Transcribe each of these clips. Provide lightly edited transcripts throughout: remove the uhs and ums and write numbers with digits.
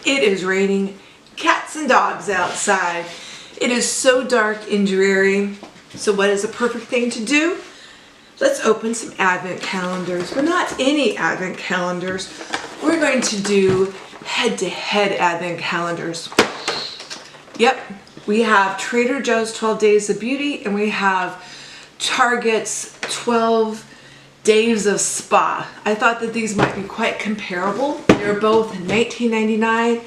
It is raining cats and dogs outside. It is so dark and dreary. So what is a perfect thing to do? Let's open some advent calendars, but not any advent calendars. We're going to do head-to-head advent calendars. Yep, we have Trader Joe's 12 Days of Beauty and we have Target's 12 Days of Spa. I thought that these might be quite comparable. They're both $19.99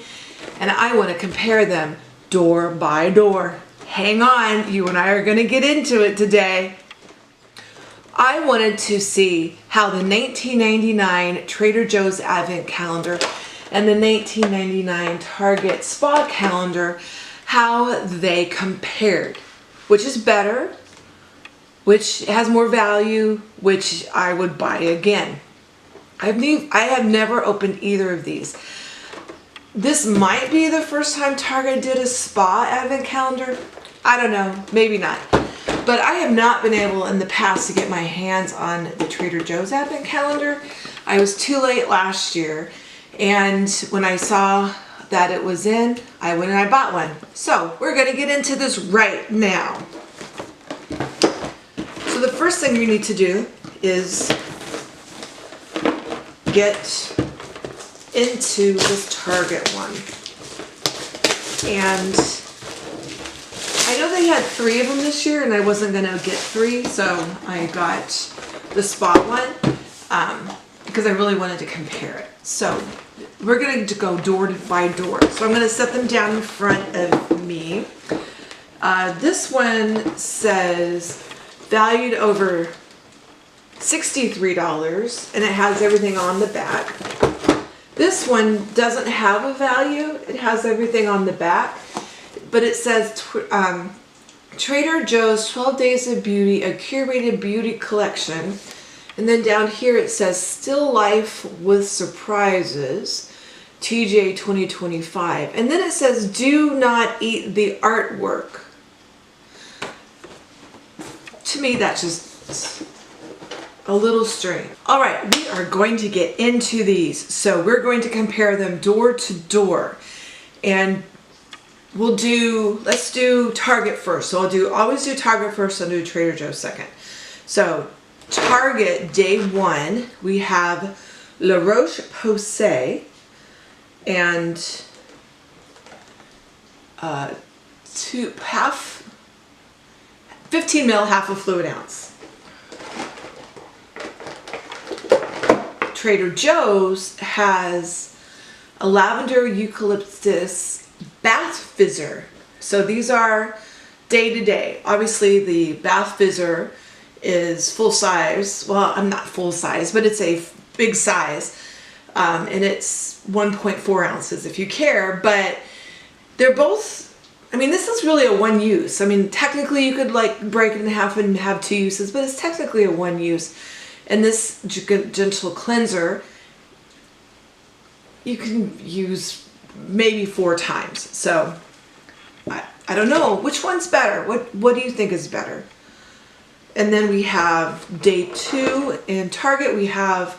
and I want to compare them door by door. Hang on, you and I are going to get into it today. I wanted to see how the $19.99 Trader Joe's Advent Calendar and the $19.99 Target Spa Calendar, how they compared. Which is better, which has more value, which I would buy again. I have never opened either of these. This might be the first time Target did a spa advent calendar. I don't know, maybe not. But I have not been able in the past to get my hands on the Trader Joe's advent calendar. I was too late last year, and when I saw that it was in, I went and I bought one. So we're gonna get into this right now. So the first thing you need to do is get into this Target one. And I know they had 3 of them this year and I wasn't gonna get 3, so I got the spa one because I really wanted to compare it. So we're going to go door by door. So I'm gonna set them down in front of me. This one says valued over $63 and it has everything on the back. This one doesn't have a value. It has everything on the back, but it says Trader Joe's 12 Days of Beauty, a curated beauty collection. And then down here it says Still Life with Surprises, TJ 2025. And then it says do not eat the artwork. To me, that's just a little strange. All right, we are going to get into these. So we're going to compare them door to door. And let's do Target first. So always do Target first, I'll do Trader Joe second. So Target day 1, we have La Roche-Posay and 15 ml, half a fluid ounce. Trader Joe's has a lavender eucalyptus bath fizzer. So these are day to day. Obviously the bath fizzer is full size. Well, I'm not full size, but it's a big size. And it's 1.4 ounces if you care, but they're both, I mean, this is really a one use. I mean, technically you could like break it in half and have 2 uses, but it's technically a one use. And this gentle cleanser, you can use maybe 4 times. So I don't know which one's better. What do you think is better? And then we have day 2 in Target. We have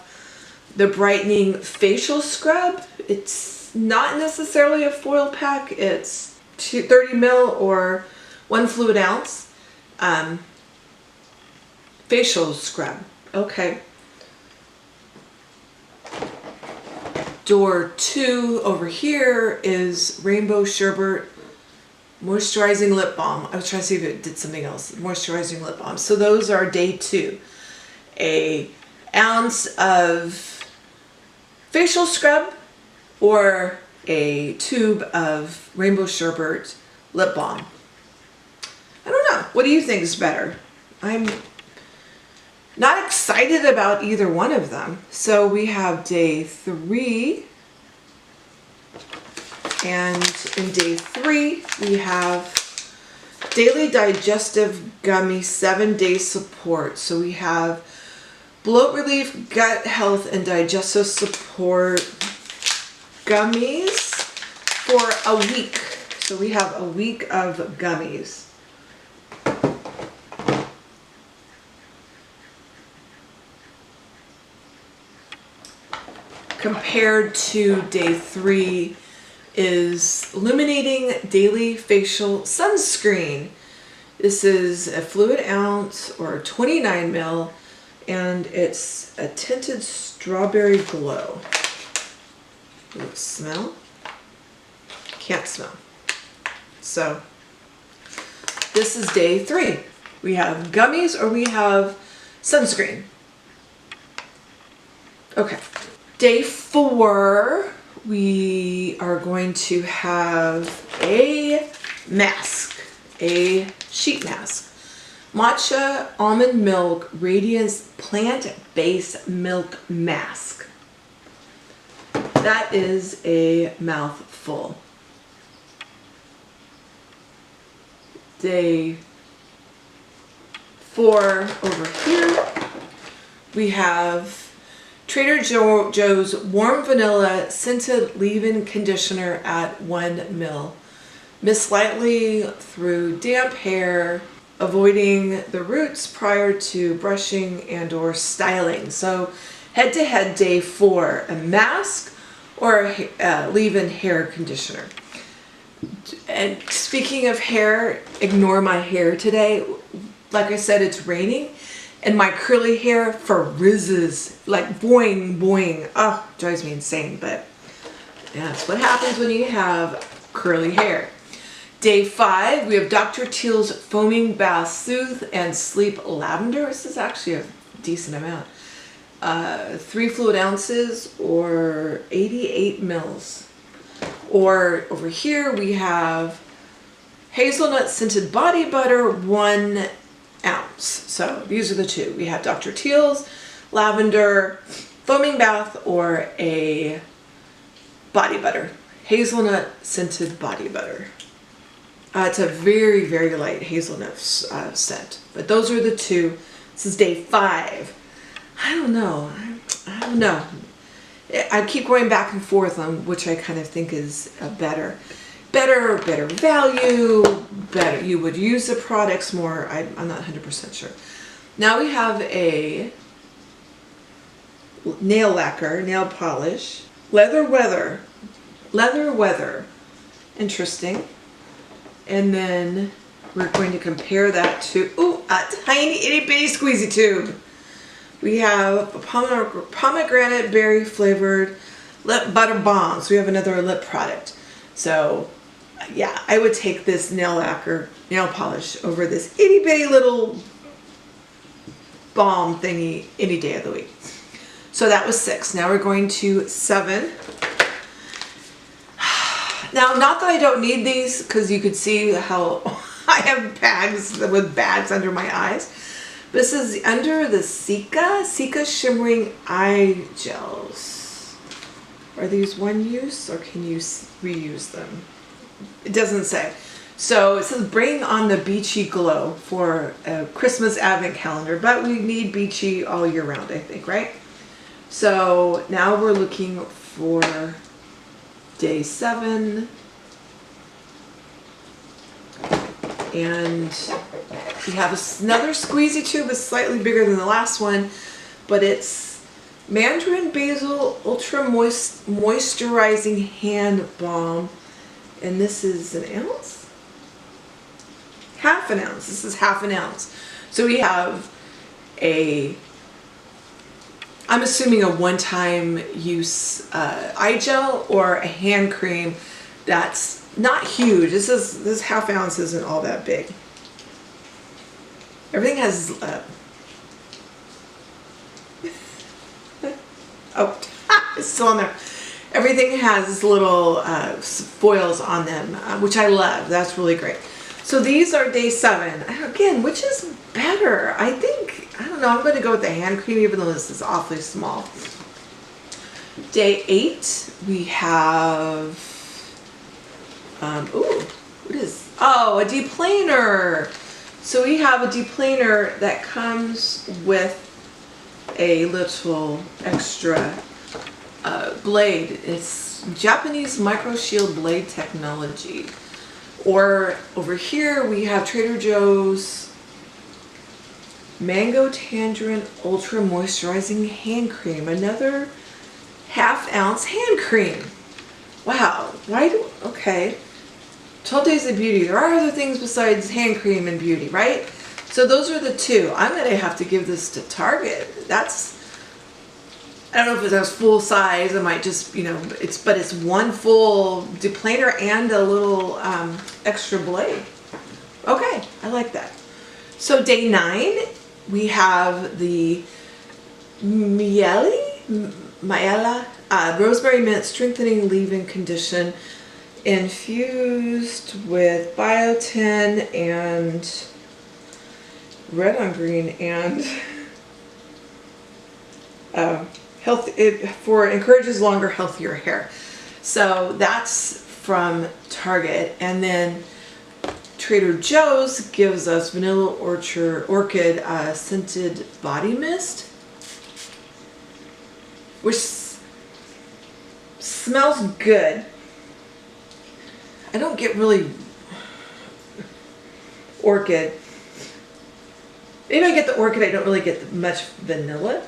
the brightening facial scrub. It's not necessarily a foil pack. It's 30 ml or 1 fluid ounce facial scrub. Okay. Door 2 over here is Rainbow Sherbet moisturizing lip balm. I was trying to see if it did something else. Moisturizing lip balm. So those are day 2. An ounce of facial scrub or a tube of Rainbow Sherbet lip balm. I don't know. What do you think is better? I'm not excited about either one of them. So we have day 3. And in day 3, we have Daily Digestive Gummy 7-Day Support. So we have bloat relief, gut health, and digestive support gummies for a week. So we have a week of gummies. Compared to day 3 is Illuminating Daily Facial Sunscreen. This is a fluid ounce or 29 ml, and it's a tinted strawberry glow. Let's smell. Can't smell. So this is day 3. We have gummies or we have sunscreen. Okay. Day 4, we are going to have a mask, a sheet mask. Matcha Almond Milk Radiance Plant-Based Milk Mask. That is a mouthful. Day 4 over here, we have Trader Joe's Warm Vanilla Scented Leave-In Conditioner at 1 ml. Mist lightly through damp hair, avoiding the roots prior to brushing and or styling. So head-to-head day 4, a mask or a leave-in hair conditioner. And speaking of hair, ignore my hair today. Like I said, it's raining. And my curly hair frizzes like boing, boing. Oh, drives me insane, but yeah, that's what happens when you have curly hair. Day 5, we have Dr. Teal's Foaming Bath Soothe and Sleep Lavender. This is actually a decent amount. 3 fluid ounces or 88 mils. Or over here we have Hazelnut Scented Body Butter, 1 ounce. So these are the 2. We have Dr. Teal's Lavender Foaming Bath or a body butter. Hazelnut Scented Body Butter. It's a very, very light hazelnut scent. But those are the 2. This is day 5. I don't know. I don't know. I keep going back and forth on which I kind of think is better value, better. You would use the products more. I'm not 100% sure. Now we have a nail lacquer, nail polish, leather weather. Interesting. And then we're going to compare that to a tiny itty bitty squeezy tube. We have a pomegranate berry flavored lip butter balm. So we have another lip product. So yeah, I would take this nail lacquer, nail polish over this itty bitty little balm thingy any day of the week. So that was 6. Now we're going to 7. Now, not that I don't need these, because you could see how I have bags with bags under my eyes. This is under the Sika Shimmering Eye Gels. Are these one use or can you reuse them? It doesn't say. So it says bring on the beachy glow for a Christmas advent calendar, but we need beachy all year round, I think, right? So now we're looking for day 7. And we have another squeezy tube. It's slightly bigger than the last one, but it's Mandarin Basil Ultra Moisturizing Hand Balm. And this is an ounce? Half an ounce. This is half an ounce. So we have I'm assuming a one-time use eye gel or a hand cream that's not huge. This half ounce isn't all that big. Everything has oh, it's still on there. Everything has little foils on them, which I love. That's really great. So these are day 7. Again, which is better? I think, I don't know, I'm going to go with the hand cream even though this is awfully small. Day 8, we have, what is, a deplaner. So we have a deplaner that comes with a little extra blade. It's Japanese micro shield blade technology. Or over here we have Trader Joe's Mango Tangerine Ultra Moisturizing Hand Cream. Another half ounce hand cream. Wow. Okay. 12 Days of Beauty. There are other things besides hand cream and beauty, right? So those are the two. I'm going to have to give this to Target. I don't know if it's full size. I might just, but it's one full deplaner and a little extra blade. Okay, I like that. So day 9, we have the Miela Rosemary Mint Strengthening Leave-In Condition infused with biotin and red on green and health. It encourages longer, healthier hair. So that's from Target, and then Trader Joe's gives us Vanilla Orchid scented body mist, which smells good. I don't get really orchid. Maybe I get the orchid, I don't really get much vanilla.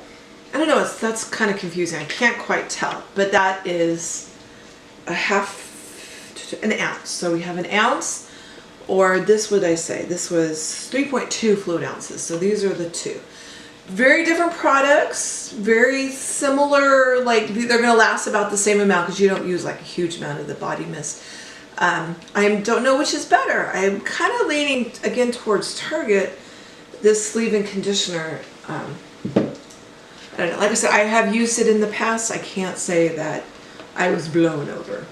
I don't know, that's kind of confusing. I can't quite tell, but that is an ounce. So we have an ounce, or this, what did I say? This was 3.2 fluid ounces. So these are the two. Very different products, very similar, like they're gonna last about the same amount because you don't use like a huge amount of the body mist. I don't know which is better. I'm kind of leaning again towards Target. This leave-in conditioner, I don't know. Like I said, I have used it in the past. I can't say that I was blown over.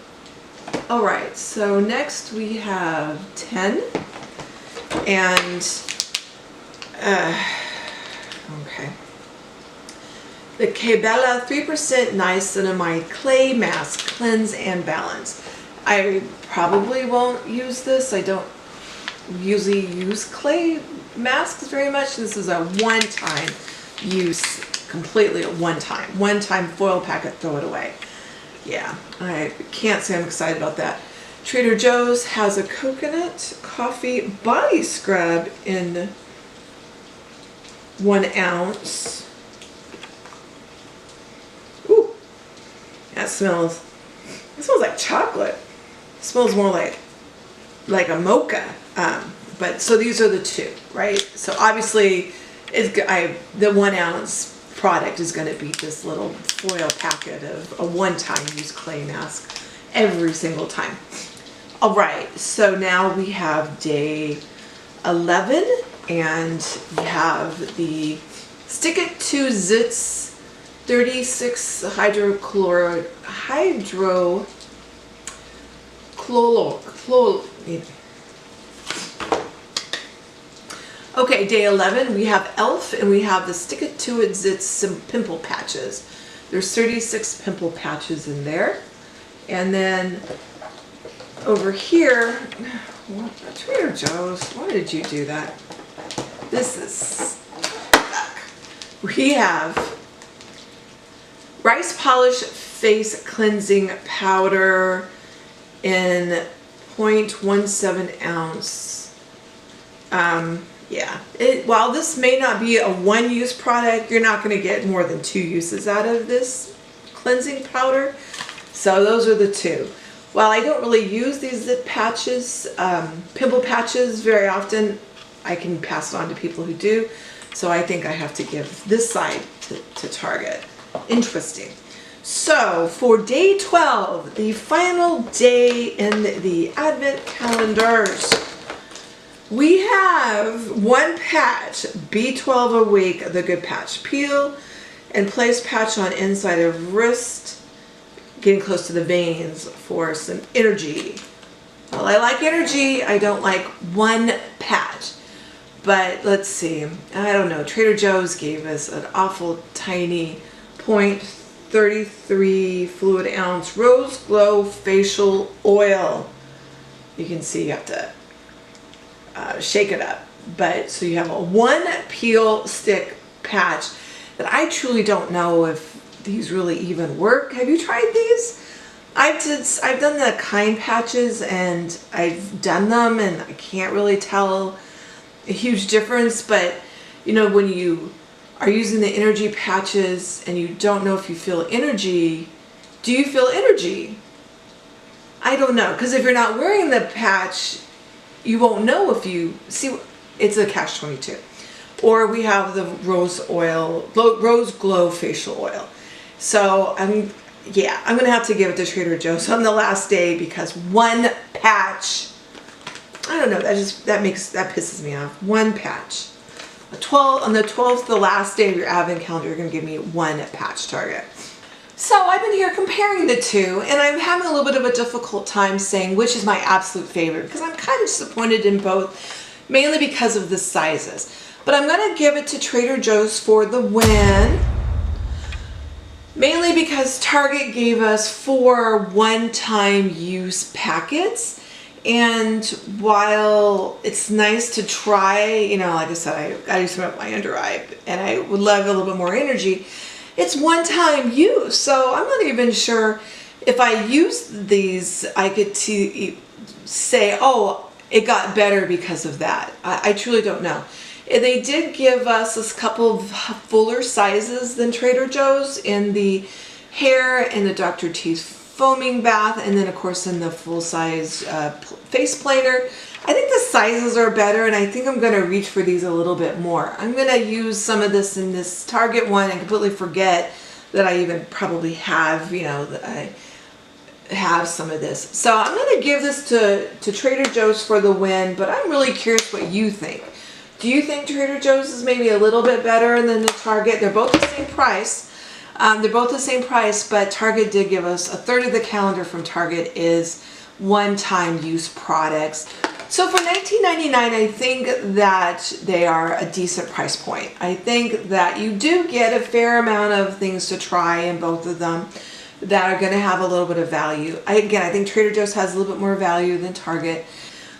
All right, so next we have 10, and okay. The Kebella 3% niacinamide clay mask, cleanse and balance. I probably won't use this. I don't usually use clay masks very much. This is a one-time use, completely a one-time foil packet, throw it away. Yeah, I can't say I'm excited about that. Trader Joe's has a coconut coffee body scrub in 1 ounce. Ooh, it smells like chocolate. It smells more like a mocha. But so these are the two, right? So obviously, the 1 ounce product is going to beat this little foil packet of a one-time use clay mask every single time. All right, so now we have day 11, and we have the Stick It to Zits 36 Okay, day 11, we have e.l.f. and we have the Stick It To It Zits pimple patches. There's 36 pimple patches in there. And then over here, Trader Joe's, why did you do that? This is, we have Rice Polish Face Cleansing Powder in 0.17 ounce. Yeah, while this may not be a one-use product, you're not going to get more than 2 uses out of this cleansing powder. So those are the two. While I don't really use these zit patches, pimple patches very often, I can pass it on to people who do. So I think I have to give this side to Target. Interesting. So for day 12, the final day in the Advent calendars, we have 1 patch, B12 a week, the Good Patch. Peel and place patch on inside of wrist, getting close to the veins for some energy. Well, I like energy. I don't like 1 patch. But let's see. I don't know. Trader Joe's gave us an awful tiny 0.33 fluid ounce Rose Glow facial oil. You can see you have to shake it up. But so you have a 1 peel stick patch that I truly don't know if these really even work. Have you tried these? I've done the Kind patches, and I've done them, and I can't really tell a huge difference. But you know, when you are using the energy patches and you don't know if you feel energy, do you feel energy? I don't know, because if you're not wearing the patch, you won't know if you see. It's a catch-22. Or we have the rose glow facial oil. So I'm gonna have to give it to Trader Joe's on the last day, because one patch, I don't know, that pisses me off. One patch. On the 12th, the last day of your advent calendar, you're gonna give me one patch, Target. So I've been here comparing the two, and I'm having a little bit of a difficult time saying which is my absolute favorite, because I'm kind of disappointed in both, mainly because of the sizes. But I'm going to give it to Trader Joe's for the win, mainly because Target gave us 4 one-time use packets. And while it's nice to try, you know, like I said, I use some of my under eye, and I would love a little bit more energy. It's one-time use, so I'm not even sure if I use these, I get to say, oh, it got better because of that. I truly don't know. They did give us a couple of fuller sizes than Trader Joe's in the hair and the Dr. T's foaming bath, and then of course in the full-size face planer. I think the sizes are better, and I think I'm going to reach for these a little bit more. I'm going to use some of this in this Target one and completely forget that I even probably have, you know, that I have some of this. So I'm going to give this to Trader Joe's for the win, but I'm really curious what you think. Do you think Trader Joe's is maybe a little bit better than the Target? They're both the same price. But Target did give us a third of the calendar from Target is one-time use products. So for $19.99, I think that they are a decent price point. I think that you do get a fair amount of things to try in both of them that are going to have a little bit of value. I think Trader Joe's has a little bit more value than Target.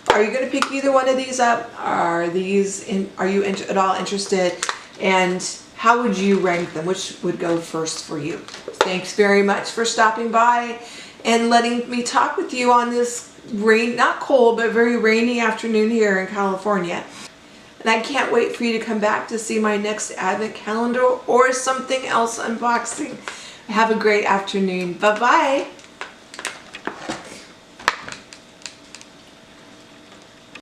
Are you going to pick either one of these up? Are you at all interested? And how would you rank them? Which would go first for you? Thanks very much for stopping by and letting me talk with you on this not cold, but very rainy afternoon here in California. And I can't wait for you to come back to see my next advent calendar or something else unboxing. Have a great afternoon. Bye-bye.